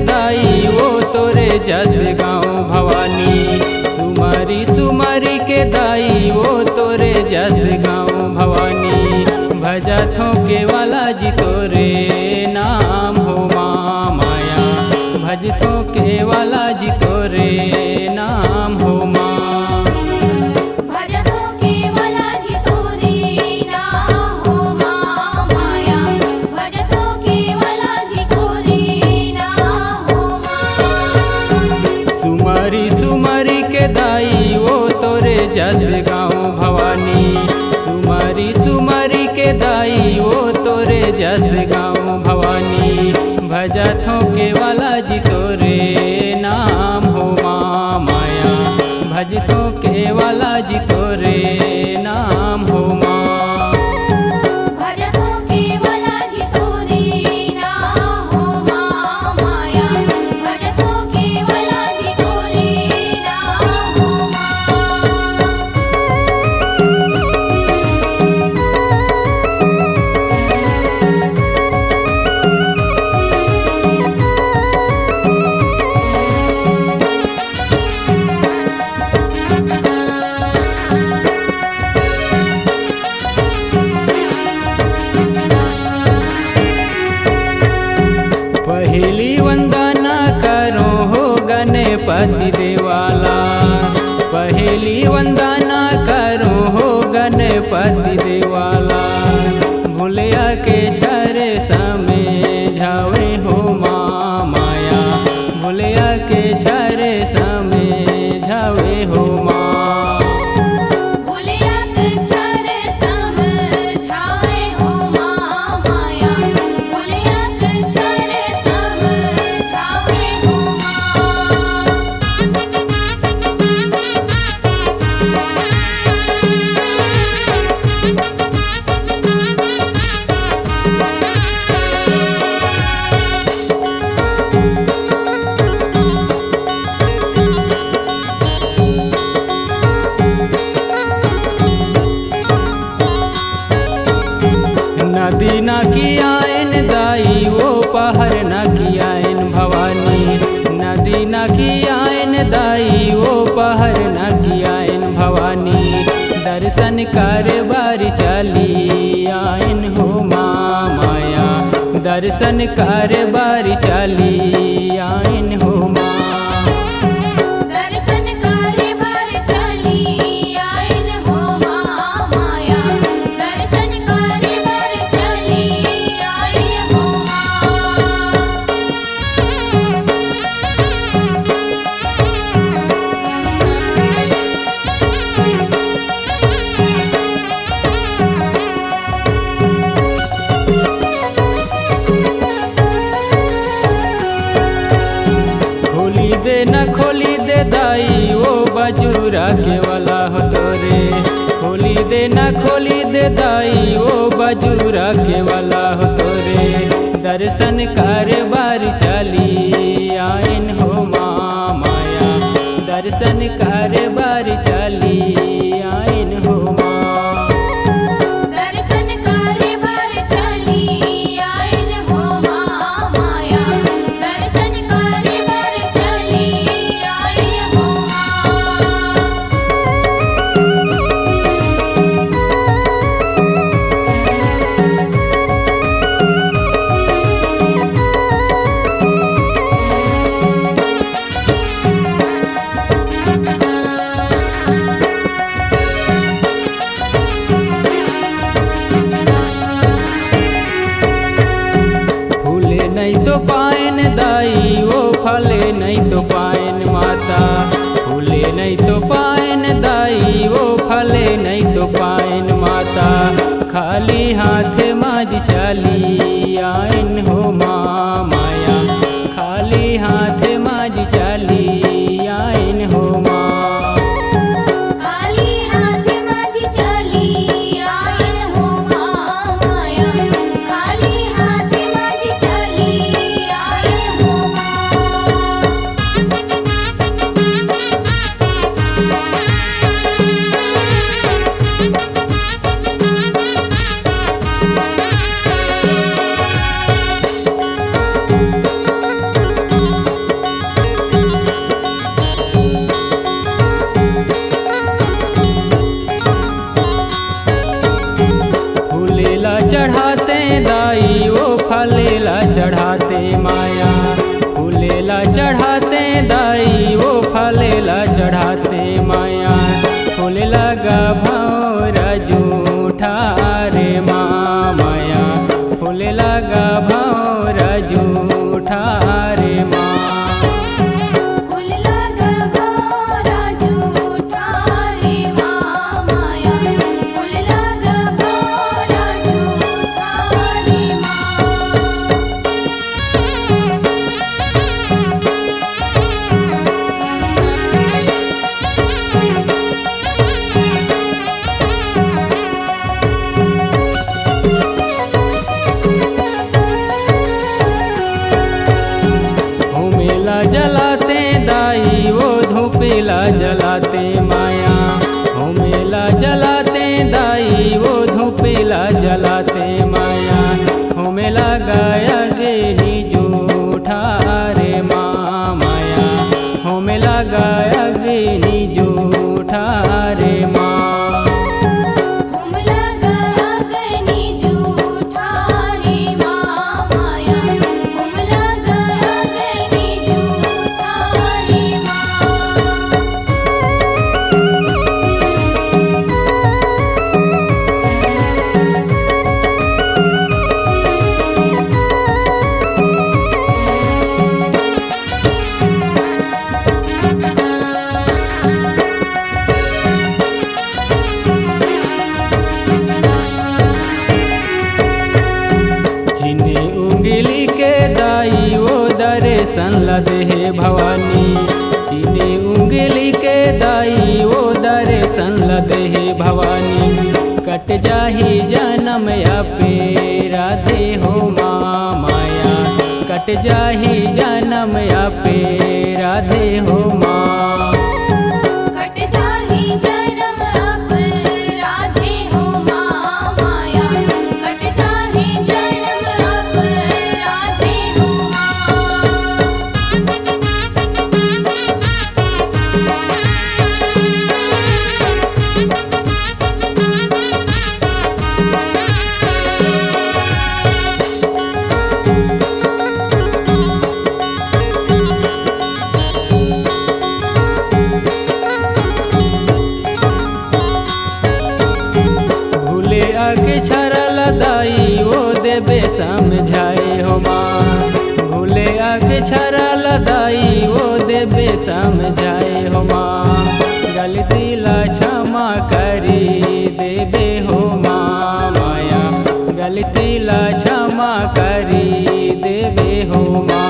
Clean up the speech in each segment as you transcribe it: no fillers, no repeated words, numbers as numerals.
दाई वो तोरे जस गाँव भवानी। सुमारी सुमारी के दाई वो तोरे जस गाँव भवानी। भजथों के वाला जी तोरे नाम हो माँ माया। भजथों के वाला जी तोरे नाम हो माँ। सुमारी सुमारी के दाई वो तोरे जस गाँव भवानी। सुमारी सुमारी के दाई वो तोरे जस गाँव भवानी। भजथों के वाला जी तोरे नाम हो माँ माया। भजथों के वाला जी तोरे नाम हो माँ। पहली वंदना करो हो गणपति देवाला। पहली वंदना करो हो गणपति देवाला। भूलिया के शरे समय झावे हो माँ माया। भूलिया के शरे समय झावे हो माँ। नदी न कियायन दाई वो पहर न कियायन भवानी। नदी न कियायन दाई वो पहर न कियायन भवानी। दर्शन कर बारी चली आयन हो माँ माया। दर्शन कर बारी चली आयन हो माँ। न खोली दे दाई वो बजूरा के वाला हो तोरे। खोली दे न खोली दे दाई वो बजूरा के वाला हो तोरे। दर्शन कर बार चली आयन हो माँ माया। दर्शन कर बार चली आयन हो माँ। नहीं तो पायन दाई वो फले नहीं तो पायन माता। फूले नहीं तो पायन दाई वो फले नहीं तो पायन माता। खाली हाथ माज चली आयन हो माँ माया। खाली हाथ माज चली आयन हो माँ। दाई वो फलेला चढ़ाते माया फूल लगा भौरा जूठा रे माया फूल लगा भौरा जूठा रे माँ। जलाते दाई वो धूपेला जलाते माया हो मेला जलाते दाई वो धूपेला जलाते माया हो मेला गाया गेनी जूठा रे माया हो मेला गाया गेनी जूठा रे माँ। उंगली के दाई वो दर्शन लदे भवानी चीनी उंगली के दाई वो दर्शन लदे भवानी कट जाही जन्म या पे राधे हो माया कट जाही जन्म या पे राधे हो माँ। आगे छरल दाई वो देबे समझाए हो माँ भूले आगे छरल दाई वो देबे समझाए हो माँ गलती ला क्षमा करी देबे हो माँ माया गलती ला क्षमा करी देबे हो माँ।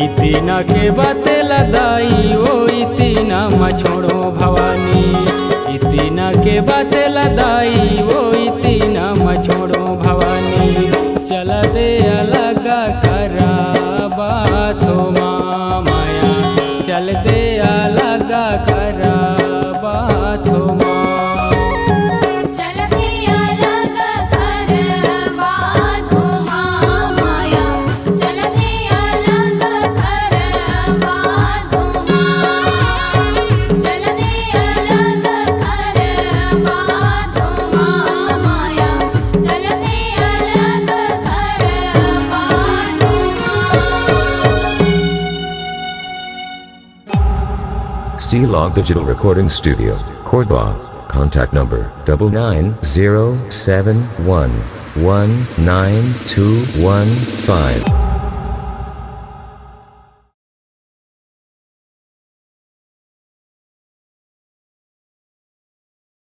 इतना के बतेला दाई वो इतना मछोड़ो भवानी इतना के बतेला दाई वो इतना मछोड़ो भवानी चल दे अलग करा बात हो माया चल दे अलग करा बात हो माँ। C-Log Digital Recording Studio, Cordoba. Contact number 99071192115.